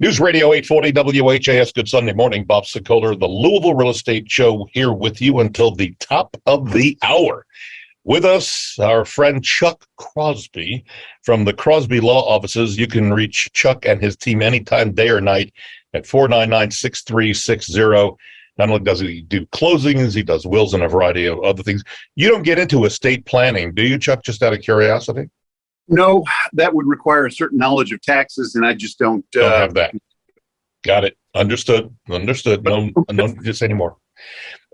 News Radio 840 WHAS. Good Sunday morning. Bob Sokoler, the Louisville Real Estate Show, here with you until the top of the hour. With us, our friend Chuck Crosby from the Crosby Law Offices. You can reach Chuck and his team anytime, day or night, at 499-6360. Not only does he do closings, he does wills and a variety of other things. You don't get into estate planning, do you, Chuck, just out of curiosity? No, that would require a certain knowledge of taxes, and I just don't have that. Got it. Understood. No, just anymore.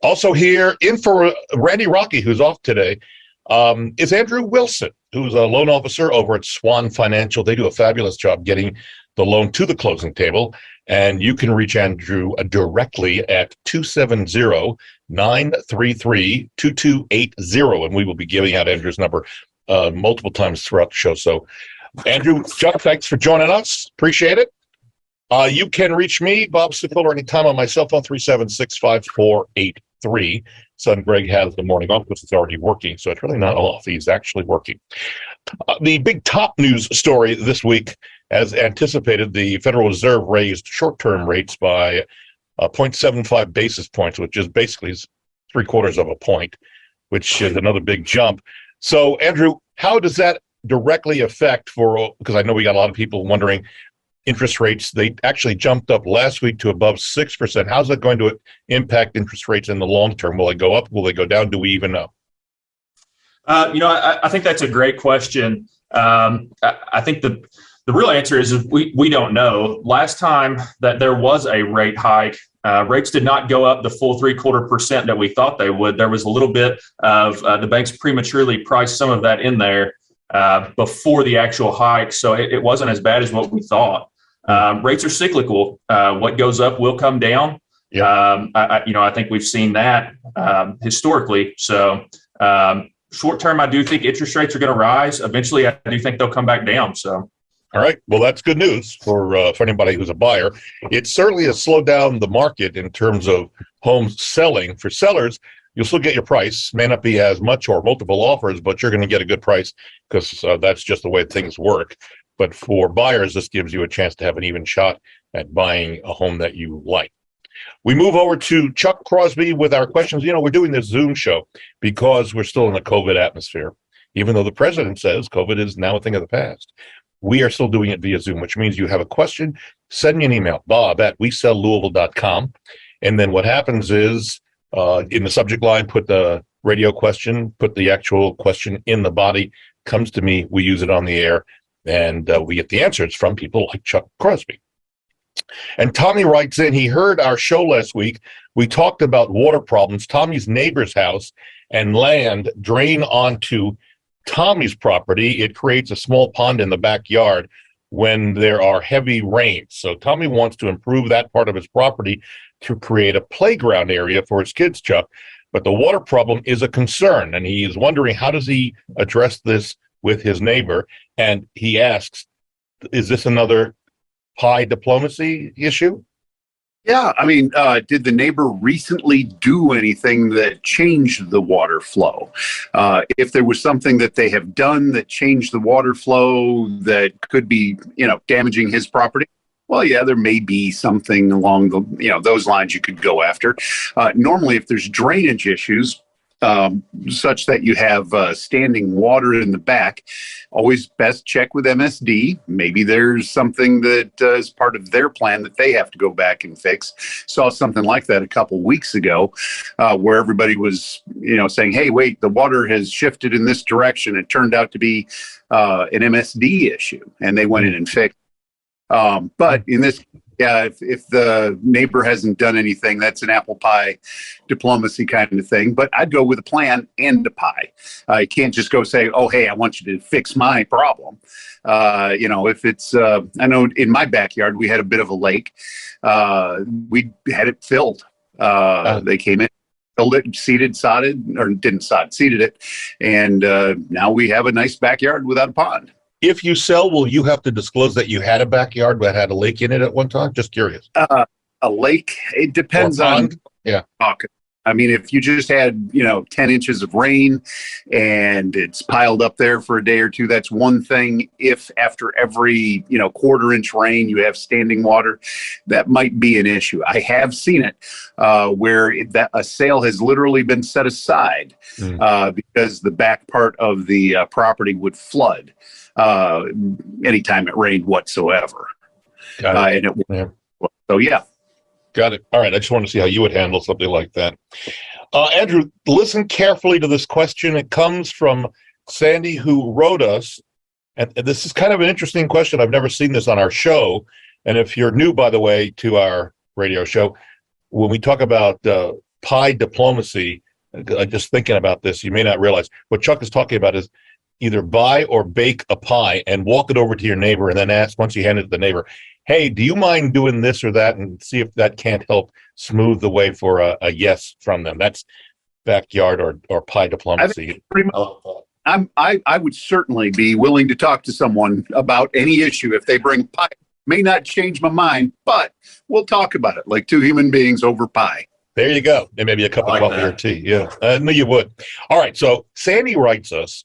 Also here, in for Randy Rocky, who's off today, is Andrew Wilson, who's a loan officer over at Swan Financial. They do a fabulous job getting the loan to the closing table, and you can reach Andrew directly at 270-933-2280, and we will be giving out Andrew's number multiple times throughout the show. So, Andrew, Chuck, thanks for joining us. Appreciate it. You can reach me, Bob Sokoler, anytime on my cell phone, 376-5483. Son Greg has the morning off because it's already working, so it's really not off. He's actually working. The big top news story this week, as anticipated, the Federal Reserve raised short-term rates by 0.75 basis points, which is basically 3/4 of a point, which is another big jump. So, Andrew, how does that directly affect because I know we got a lot of people wondering, interest rates, they actually jumped up last week to above 6%. How's that going to impact interest rates in the long term? Will they go up? Will they go down? Do we even know? I think that's a great question. I think the real answer is we don't know. Last time that there was a rate hike, rates did not go up the full 0.75% that we thought they would. There was a little bit of the banks prematurely priced some of that in there before the actual hike, so it wasn't as bad as what we thought. Rates are cyclical. What goes up will come down. Yeah. I think we've seen that historically. So short term, I do think interest rates are going to rise. Eventually, I do think they'll come back down. So. All right. Well, that's good news for anybody who's a buyer. It certainly has slowed down the market in terms of homes selling. For sellers, you'll still get your price. May not be as much or multiple offers, but you're going to get a good price because that's just the way things work. But for buyers, this gives you a chance to have an even shot at buying a home that you like. We move over to Chuck Crosby with our questions. We're doing this Zoom show because we're still in a COVID atmosphere. Even though the president says COVID is now a thing of the past, we are still doing it via Zoom, which means you have a question, send me an email, bob@wesellouisville.com. And then what happens is in the subject line, put the radio question, put the actual question in the body, comes to me, we use it on the air, and we get the answers from people like Chuck Crosby. And Tommy writes in, he heard our show last week. We talked about water problems. Tommy's neighbor's house and land drain onto Tommy's property. It creates a small pond in the backyard when there are heavy rains. So Tommy wants to improve that part of his property to create a playground area for his kids, Chuck. But the water problem is a concern, and he is wondering, how does he address this with his neighbor? And he asks, is this another high diplomacy issue? Yeah, did the neighbor recently do anything that changed the water flow? If there was something that they have done that changed the water flow that could be, damaging his property, well, yeah, there may be something along those lines you could go after. Normally, if there's drainage issues, such that you have standing water in the back, always best check with MSD. Maybe there's something that is part of their plan that they have to go back and fix. Saw something like that a couple weeks ago where everybody was, saying, hey, wait, the water has shifted in this direction. It turned out to be an MSD issue, and they went in and fixed. But in this, if the neighbor hasn't done anything, that's an apple pie diplomacy kind of thing. But I'd go with a plan and a pie. You can't just go say, oh, hey, I want you to fix my problem. If it's, I know in my backyard, we had a bit of a lake. We had it filled. They came in, filled it, seeded it. And now we have a nice backyard without a pond. If you sell, will you have to disclose that you had a backyard that had a lake in it at one time? Just curious. A lake, it depends on. Yeah. I mean, if you just had, 10 inches of rain and it's piled up there for a day or two, that's one thing. If after every, quarter-inch rain you have standing water, that might be an issue. I have seen it where a sale has literally been set aside because the back part of the property would flood anytime it rained whatsoever. Got it. So, yeah. Got it. All right. I just want to see how you would handle something like that. Andrew, listen carefully to this question. It comes from Sandy, who wrote us. And this is kind of an interesting question. I've never seen this on our show. And if you're new, by the way, to our radio show, when we talk about pie diplomacy, just thinking about this, you may not realize what Chuck is talking about is either buy or bake a pie and walk it over to your neighbor and then ask, once you hand it to the neighbor, hey, do you mind doing this or that, and see if that can't help smooth the way for a yes from them. That's backyard or pie diplomacy. I would certainly be willing to talk to someone about any issue if they bring pie. May not change my mind, but we'll talk about it like two human beings over pie. There you go. And maybe a cup of coffee or tea. Yeah, I knew you would. All right, so Sandy writes us.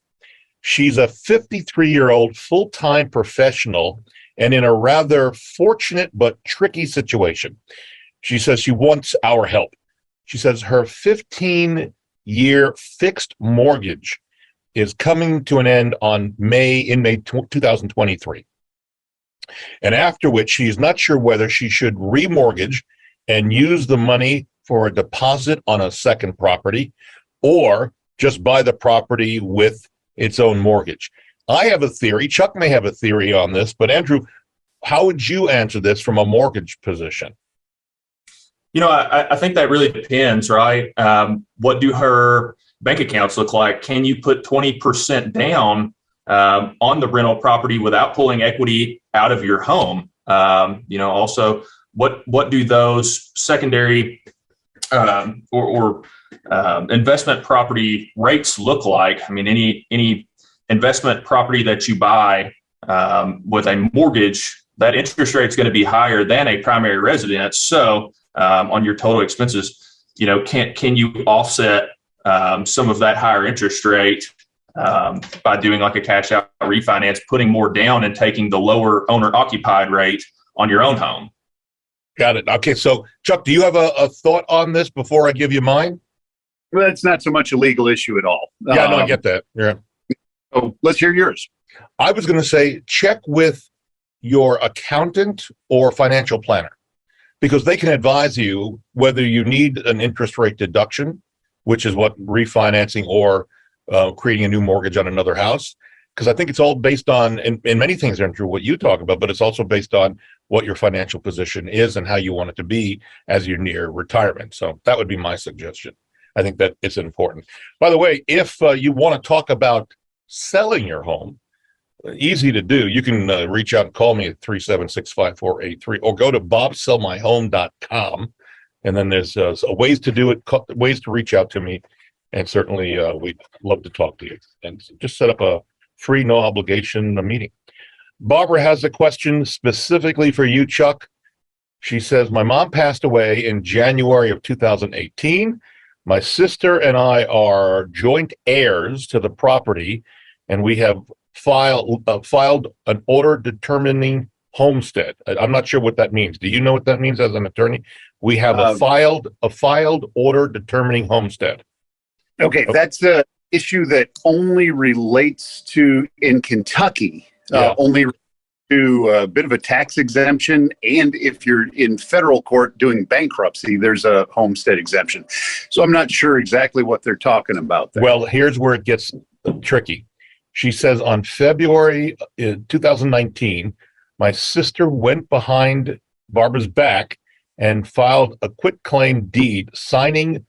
She's a 53-year-old full-time professional and in a rather fortunate but tricky situation. She says she wants our help. She says her 15-year fixed mortgage is coming to an end in May 2023. And after which she is not sure whether she should remortgage and use the money for a deposit on a second property or just buy the property with its own mortgage. I have a theory. Chuck may have a theory on this, but Andrew, how would you answer this from a mortgage position? I think that really depends, right? What do her bank accounts look like? Can you put 20% down on the rental property without pulling equity out of your home? Also, what do those secondary or investment property rates look like? I mean, any investment property that you buy with a mortgage, that interest rate is going to be higher than a primary residence. So on your total expenses, can you offset some of that higher interest rate by doing like a cash out refinance, putting more down and taking the lower owner occupied rate on your own home? Got it. Okay. So Chuck, do you have a thought on this before I give you mine? Well, it's not so much a legal issue at all. Yeah, no, I get that. Yeah. So let's hear yours. I was going to say, check with your accountant or financial planner, because they can advise you whether you need an interest rate deduction, which is what refinancing or creating a new mortgage on another house. Because I think it's all based on, and many things aren't true what you talk about, but it's also based on what your financial position is and how you want it to be as you're near retirement. So that would be my suggestion. I think that it's important. By the way, if you want to talk about selling your home, easy to do. You can reach out and call me at 376-5483 or go to bobsellmyhome.com. And then there's ways to do it, ways to reach out to me. And certainly we'd love to talk to you and just set up a free, no obligation meeting. Barbara has a question specifically for you, Chuck. She says, my mom passed away in January of 2018. My sister and I are joint heirs to the property, and we have filed an order determining homestead. I'm not sure what that means. Do you know what that means as an attorney? We have a filed order determining homestead. Okay, that's an issue that only relates to in Kentucky. Only to a bit of a tax exemption, and if you're in federal court doing bankruptcy, there's a homestead exemption. So I'm not sure exactly what they're talking about there. Well, here's where it gets tricky. She says on February 2019, my sister went behind Barbara's back and filed a quitclaim deed, signing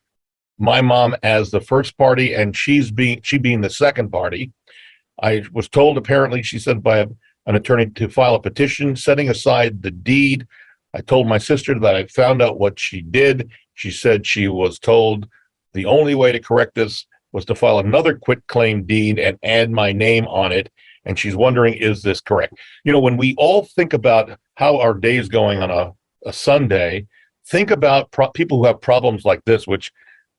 my mom as the first party and she being the second party. I was told, apparently, she said, by an attorney to file a petition setting aside the deed. I told my sister that I found out what she did. She said she was told the only way to correct this was to file another quitclaim deed and add my name on it. And she's wondering, is this correct? When we all think about how our day is going on a Sunday, think about people who have problems like this, which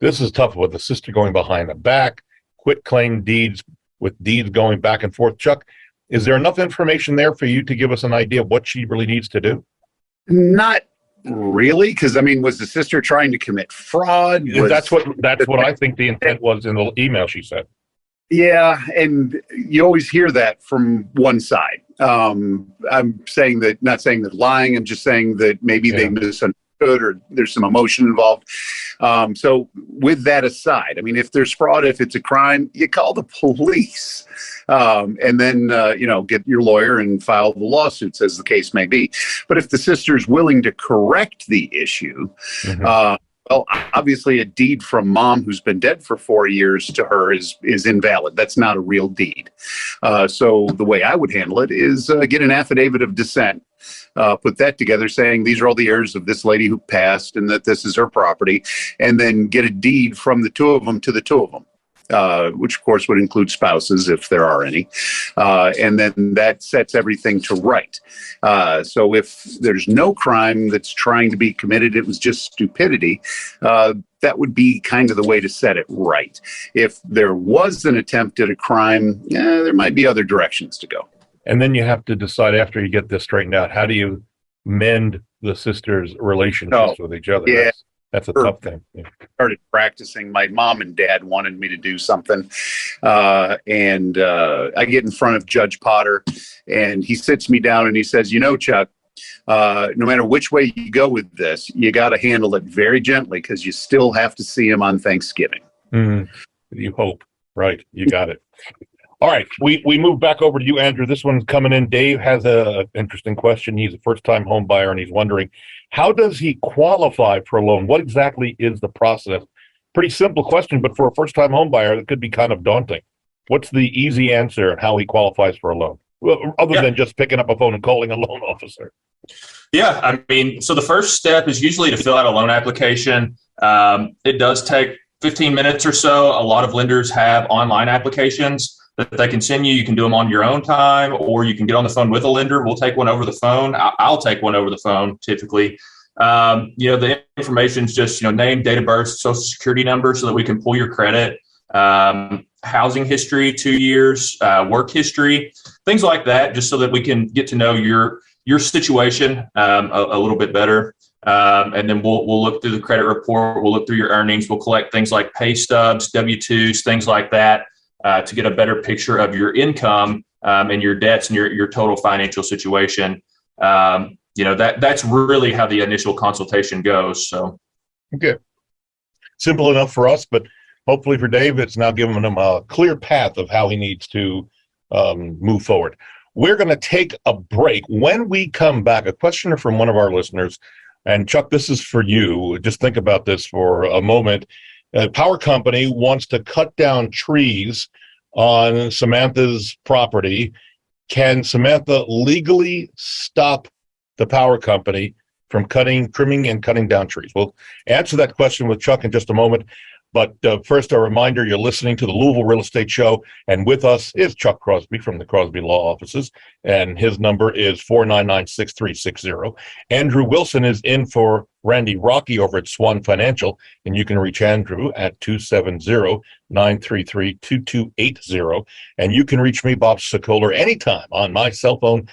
This is tough with the sister going behind the back, quit claim deeds with deeds going back and forth. Chuck, is there enough information there for you to give us an idea of what she really needs to do? Not really, because I mean, was the sister trying to commit fraud? That's what I think the intent was in the email she said. Yeah, and you always hear that from one side. I'm saying that, not saying that lying. I'm just saying that maybe they misunderstood or there's some emotion involved. So with that aside, I mean, if there's fraud, if it's a crime, you call the police, and then, get your lawyer and file the lawsuits as the case may be. But if the sister's willing to correct the issue, well, obviously a deed from mom who's been dead for 4 years to her is invalid. That's not a real deed. So the way I would handle it is get an affidavit of descent, put that together saying these are all the heirs of this lady who passed and that this is her property, and then get a deed from the two of them to the two of them. Which of course would include spouses if there are any. And then that sets everything to right. So if there's no crime that's trying to be committed, it was just stupidity, that would be kind of the way to set it right. If there was an attempt at a crime, there might be other directions to go. And then you have to decide after you get this straightened out, how do you mend the sisters' relationships with each other? Yeah. That's a tough thing. Yeah. Started practicing. My mom and dad wanted me to do something. And I get in front of Judge Potter and he sits me down and he says, Chuck, no matter which way you go with this, you got to handle it very gently because you still have to see him on Thanksgiving. You hope. Right. You got it. All right. We move back over to you, Andrew. This one's coming in. Dave has an interesting question. He's a first-time home buyer, and he's wondering, how does he qualify for a loan? What exactly is the process? Pretty simple question, but for a first-time home buyer, it could be kind of daunting. What's the easy answer on how he qualifies for a loan? Well, other than just picking up a phone and calling a loan officer. Yeah, I mean, so the first step is usually to fill out a loan application. It does take 15 minutes or so. A lot of lenders have online applications that they can send you. You can do them on your own time, or you can get on the phone with a lender. We'll take one over the phone. I'll take one over the phone typically. The information is just, name, date of birth, social security number so that we can pull your credit, housing history, 2 years, work history, things like that, just so that we can get to know your situation a little bit better. And then we'll look through the credit report. We'll look through your earnings. We'll collect things like pay stubs, W-2s, things like that. To get a better picture of your income and your debts and your total financial situation. That's really how the initial consultation goes. So, okay, simple enough for us, but hopefully for Dave, it's now giving him a clear path of how he needs to move forward. We're going to take a break. When we come back, a question from one of our listeners, and Chuck, this is for you. Just think about this for a moment. A power company wants to cut down trees on Samantha's property. Can Samantha legally stop the power company from trimming and cutting down trees? We'll answer that question with Chuck in just a moment. But first, a reminder, you're listening to the Louisville Real Estate Show, and with us is Chuck Crosby from the Crosby Law Offices, and his number is 499-6360. Andrew Wilson is in for Randy Rocky over at Swan Financial, and you can reach Andrew at 270-933-2280. And you can reach me, Bob Sokoler, anytime on my cell phone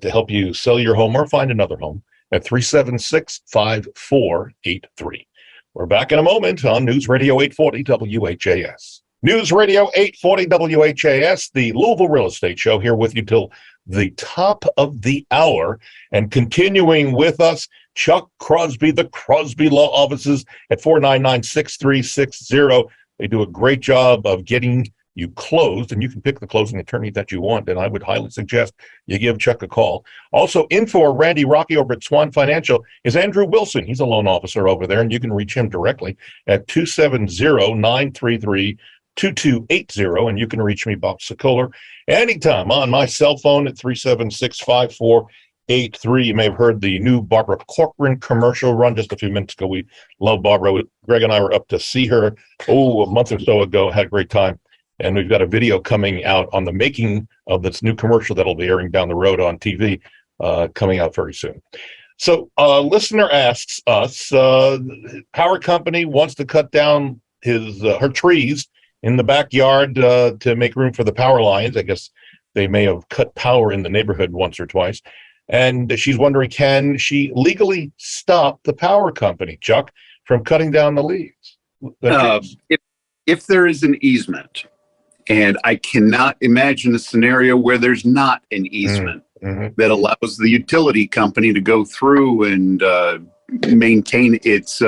to help you sell your home or find another home at 376-5483. We're back in a moment on News Radio 840 WHAS. News Radio 840 WHAS, the Louisville Real Estate Show, here with you till the top of the hour. And continuing with us, Chuck Crosby, the Crosby Law Offices at 499-6360. They do a great job of getting you closed, and you can pick the closing attorney that you want, and I would highly suggest you give Chuck a call. Also, in for Randy Rocky over at Swan Financial is Andrew Wilson. He's a loan officer over there, and you can reach him directly at 270-933-2280, and you can reach me, Bob Sokoler, anytime on my cell phone at 376-5483. You may have heard the new Barbara Corcoran commercial run just a few minutes ago. We love Barbara. Greg and I were up to see her, a month or so ago, had a great time. And we've got a video coming out on the making of this new commercial that'll be airing down the road on TV, coming out very soon. So a listener asks us, power company wants to cut down her trees in the backyard to make room for the power lines. I guess they may have cut power in the neighborhood once or twice. And she's wondering, can she legally stop the power company, Chuck, from cutting down the leaves? If there is an easement, and I cannot imagine a scenario where there's not an easement that allows the utility company to go through and maintain its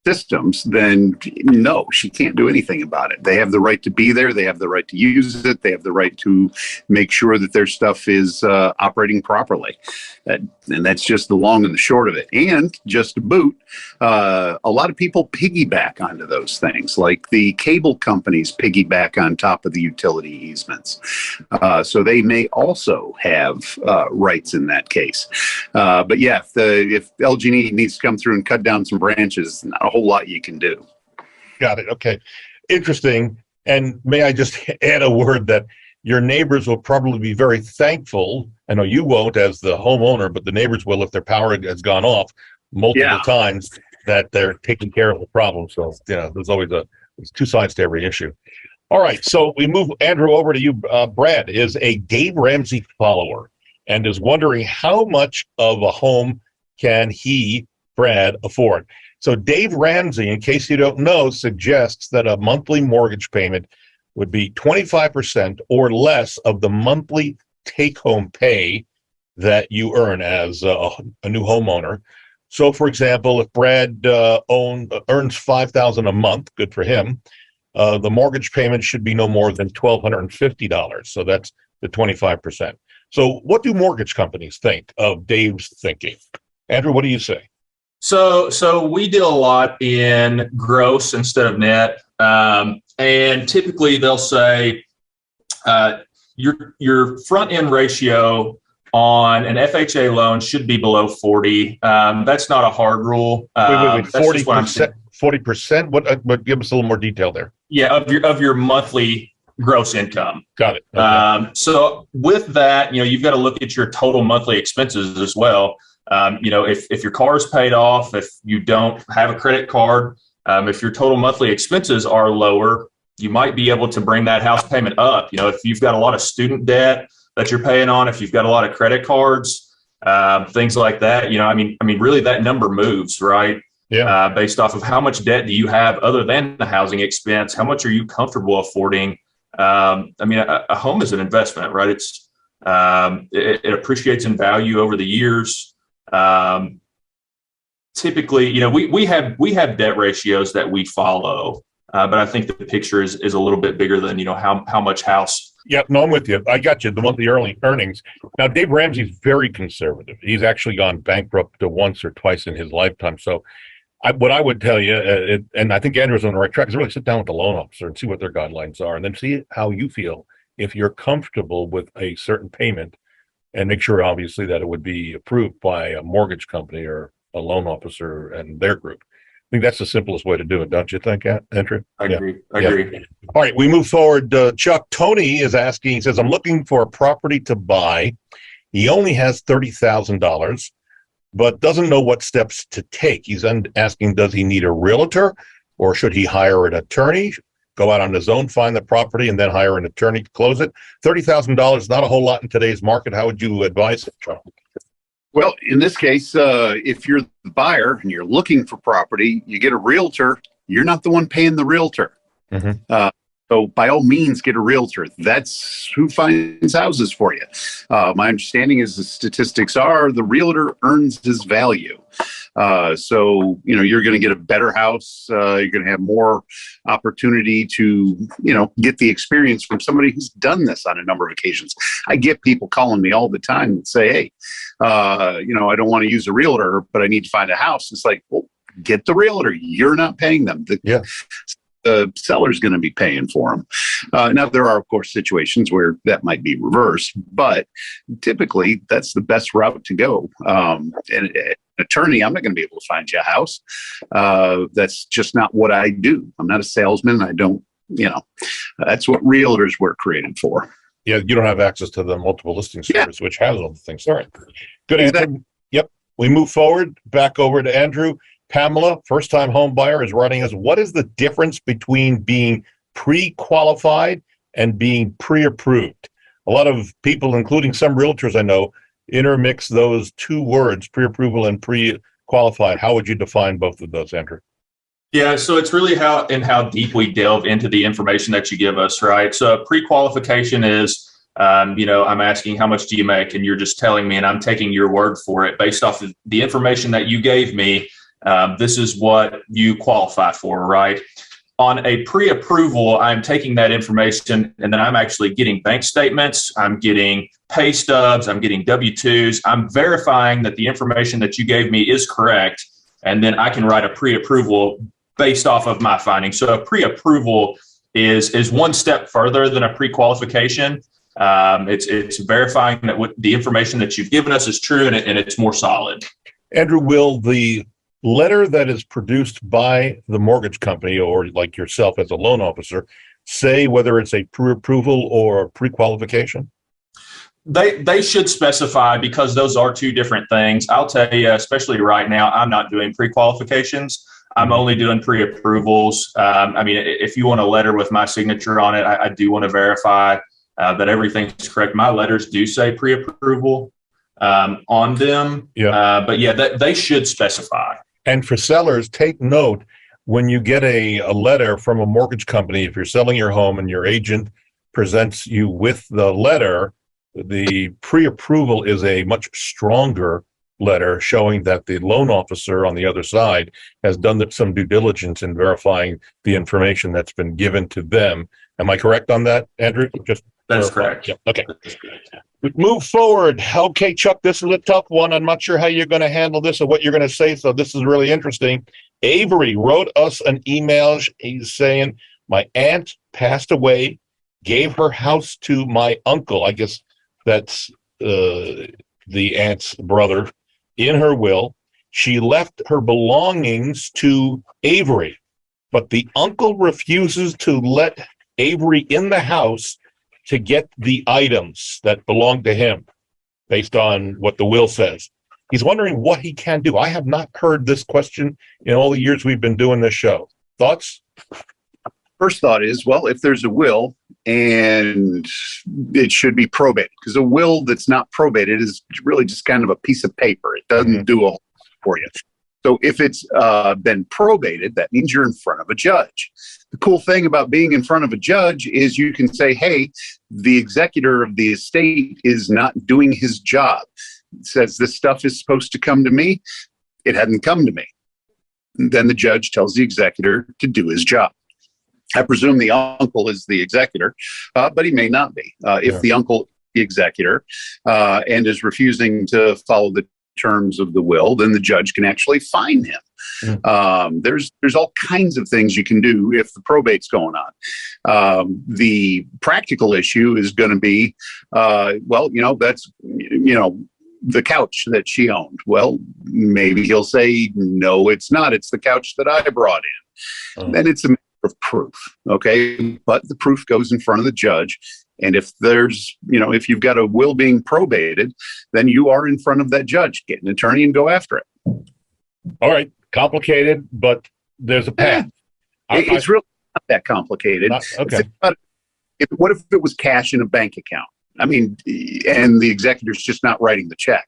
systems, then no, she can't do anything about it. They have the right to be there. They have the right to use it. They have the right to make sure that their stuff is operating properly. And that's just the long and the short of it. And just to boot, a lot of people piggyback onto those things, like the cable companies piggyback on top of the utility easements. So they may also have rights in that case. But yeah, if LG&E needs to come through and cut down some branches, not a whole lot you can do. Got it. Okay. Interesting. And may I just add a word that your neighbors will probably be very thankful. I know you won't as the homeowner, but the neighbors will if their power has gone off multiple times, that they're taking care of the problem. So, there's always there's two sides to every issue. All right. So we move Andrew over to you. Brad is a Dave Ramsey follower and is wondering how much of a home can he, Brad, afford. So Dave Ramsey, in case you don't know, suggests that a monthly mortgage payment would be 25% or less of the monthly take-home pay that you earn as a new homeowner. So, for example, if Brad earns $5,000 a month, good for him, the mortgage payment should be no more than $1,250. So that's the 25%. So what do mortgage companies think of Dave's thinking? Andrew, what do you say? So we deal a lot in gross instead of net, and typically they'll say your front end ratio on an FHA loan should be below 40. That's not a hard rule. Wait, 40%. 40%. What? Give us a little more detail there. Yeah, of your monthly gross income. Got it. Okay. So with that, you've got to look at your total monthly expenses as well. If your car is paid off, if you don't have a credit card, if your total monthly expenses are lower, you might be able to bring that house payment up. If you've got a lot of student debt that you're paying on, if you've got a lot of credit cards, things like that, really that number moves, right? Yeah. Based off of how much debt do you have other than the housing expense? How much are you comfortable affording? A home is an investment, right? It appreciates in value over the years. Typically, we have debt ratios that we follow, but I think the picture is a little bit bigger than, how much house. Yeah, no, I'm with you. I got you. The monthly earnings. Now, Dave Ramsey's very conservative. He's actually gone bankrupt once or twice in his lifetime. So what I would tell you, and I think Andrew's on the right track, is really sit down with the loan officer and see what their guidelines are, and then see how you feel if you're comfortable with a certain payment, and make sure, obviously, that it would be approved by a mortgage company or a loan officer and their group. I think that's the simplest way to do it, don't you think, Andrew? I agree. All right, we move forward. Chuck, Tony is asking, he says, I'm looking for a property to buy. He only has $30,000, but doesn't know what steps to take. He's asking, does he need a realtor, or should he hire an attorney? Go out on his own, find the property, and then hire an attorney to close it. $30,000, not a whole lot in today's market. How would you advise it, Chuck? Well, in this case, if you're the buyer and you're looking for property, you get a realtor. You're not the one paying the realtor. So by all means, get a realtor. That's who finds houses for you. My understanding is the statistics are the realtor earns his value. So, you're going to get a better house. You're going to have more opportunity to, get the experience from somebody who's done this on a number of occasions. I get people calling me all the time and say, hey, I don't want to use a realtor, but I need to find a house. It's like, well, get the realtor. You're not paying them. The seller's going to be paying for them. Now, there are, of course, situations where that might be reversed, but typically that's the best route to go. And an attorney, I'm not going to be able to find you a house. That's just not what I do. I'm not a salesman. I don't, that's what realtors were created for. Yeah, you don't have access to the multiple listing service, which has all the things. All right. Good answer. Yep. We move forward, back over to Andrew. Pamela, first-time home buyer, is writing us, what is the difference between being pre-qualified and being pre-approved? A lot of people, including some realtors I know, intermix those two words, pre-approval and pre-qualified. How would you define both of those, Andrew? Yeah, so it's really how deep we delve into the information that you give us, right? So pre-qualification is, I'm asking how much do you make, and you're just telling me, and I'm taking your word for it based off of the information that you gave me. This is what you qualify for, right? On a pre-approval, I'm taking that information and then I'm actually getting bank statements, I'm getting pay stubs, I'm getting W-2s, I'm verifying that the information that you gave me is correct, and then I can write a pre-approval based off of my findings. So a pre-approval is one step further than a pre-qualification. It's verifying that what the information that you've given us is true and it's more solid. Andrew, will the letter that is produced by the mortgage company or like yourself as a loan officer say whether it's a pre-approval or pre-qualification? They should specify, because those are two different things. I'll tell you, especially right now, I'm not doing pre-qualifications. I'm only doing pre-approvals. If you want a letter with my signature on it, I do want to verify that everything's correct. My letters do say pre-approval on them. But they should specify. And for sellers, take note, when you get a letter from a mortgage company, if you're selling your home and your agent presents you with the letter, the pre-approval is a much stronger letter showing that the loan officer on the other side has done some due diligence in verifying the information that's been given to them. Am I correct on that, Andrew? That's correct. Yeah. Okay. We move forward. Okay, Chuck, this is a tough one. I'm not sure how you're going to handle this or what you're going to say, so this is really interesting. Avery wrote us an email. He's saying, my aunt passed away, gave her house to my uncle. I guess that's the aunt's brother in her will. She left her belongings to Avery, but the uncle refuses to let Avery in the house to get the items that belong to him based on what the will says. He's wondering what he can do. I have not heard this question in all the years we've been doing this show. Thoughts? First thought is, well, if there's a will and it should be probated, because a will that's not probated is really just kind of a piece of paper. It doesn't do a whole lot for you. So if it's been probated, that means you're in front of a judge. The cool thing about being in front of a judge is you can say, hey, the executor of the estate is not doing his job. It says this stuff is supposed to come to me. It hadn't come to me. And then the judge tells the executor to do his job. I presume the uncle is the executor, but he may not be. If the uncle is the executor and is refusing to follow the terms of the will, then the judge can actually fine him. There's all kinds of things you can do if the probate's going on. The practical issue is going to be, that's, the couch that she owned. Well, maybe he'll say, no, it's not. It's the couch that I brought in. Then it's a matter of proof. Okay. But the proof goes in front of the judge. And if there's, if you've got a will being probated, then you are in front of that judge. Get an attorney and go after it. All right. Complicated, but there's a path. It's really not that complicated. Okay. What if it was cash in a bank account? I mean, and the executor's just not writing the check.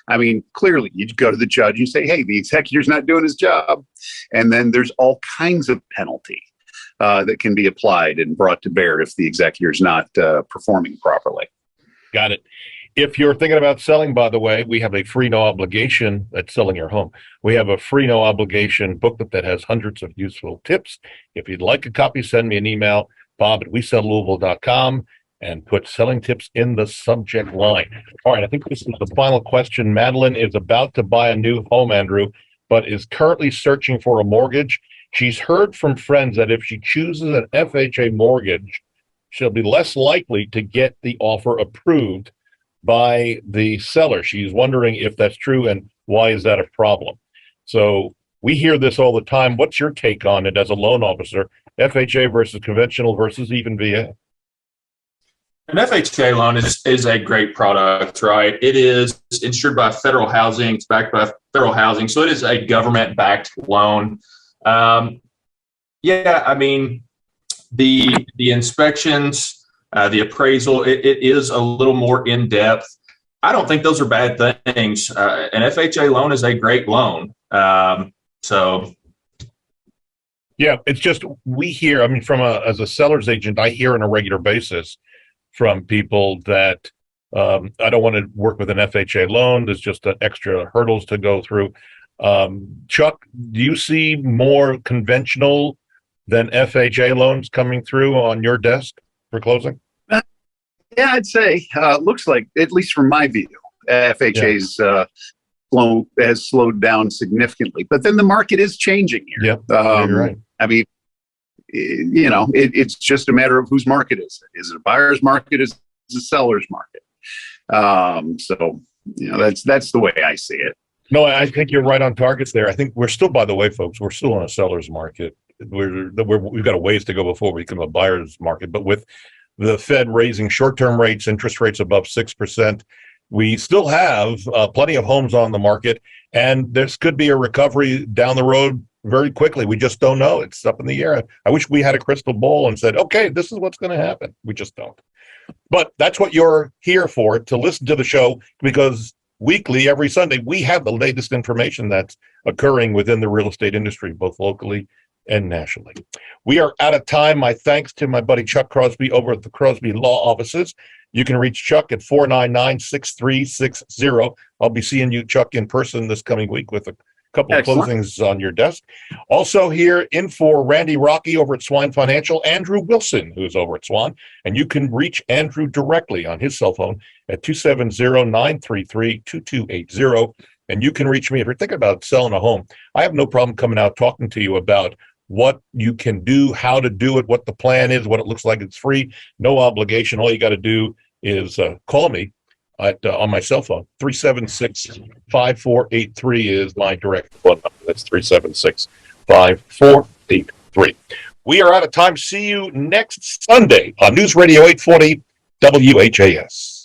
I mean, clearly you'd go to the judge and say, hey, the executor's not doing his job. And then there's all kinds of penalty that can be applied and brought to bear if the executor is not performing properly. Got it. If you're thinking about selling, by the way, we have a free no obligation at Selling Your Home. We have a free no obligation booklet that has hundreds of useful tips. If you'd like a copy, send me an email, bob@wesellouisville.com, and put selling tips in the subject line. All right, I think this is the final question. Madeline is about to buy a new home, Andrew, but is currently searching for a mortgage. She's heard from friends that if she chooses an FHA mortgage, she'll be less likely to get the offer approved by the seller. She's wondering if that's true and why is that a problem? So we hear this all the time. What's your take on it as a loan officer, FHA versus conventional versus even VA? An FHA loan is a great product, right? It is insured by federal housing. It's backed by federal housing. So it is a government-backed loan. Yeah, I mean, the inspections, the appraisal, it is a little more in-depth. I don't think those are bad things. An FHA loan is a great loan. So. Yeah, it's just we hear, I mean, as a seller's agent, I hear on a regular basis from people that I don't want to work with an FHA loan. There's just extra hurdles to go through. Chuck, do you see more conventional than FHA loans coming through on your desk for closing? Yeah, I'd say looks like, at least from my view, FHA's has slowed down significantly. But then the market is changing here. Yeah, you're right. I mean, you know, it's just a matter of whose market is it. Is it a buyer's market? Is it a seller's market? So, you know, that's the way I see it. No, I think you're right on targets there. I think we're still, by the way, folks, we're still on a seller's market. We've got a ways to go before we become a buyer's market. But with the Fed raising short-term rates, interest rates above 6%, we still have plenty of homes on the market, and this could be a recovery down the road very quickly. We just don't know. It's up in the air. I wish we had a crystal ball and said, okay, this is what's going to happen. We just don't. But that's what you're here for, to listen to the show, because weekly, every Sunday, we have the latest information that's occurring within the real estate industry, both locally and nationally. We are out of time. My thanks to my buddy Chuck Crosby over at the Crosby Law Offices. You can reach Chuck at 499-6360. I'll be seeing you, Chuck, in person this coming week with a couple of closings on your desk. Also here in for Randy Rocky over at Swine Financial, Andrew Wilson, who's over at Swan. And you can reach Andrew directly on his cell phone at 270-933-2280. And you can reach me if you're thinking about selling a home. I have no problem coming out talking to you about what you can do, how to do it, what the plan is, what it looks like. It's free, no obligation. All you got to do is call me on my cell phone. 376-5483 is my direct phone number. That's 376-5483. We are out of time. See you next Sunday on News Radio 840 WHAS.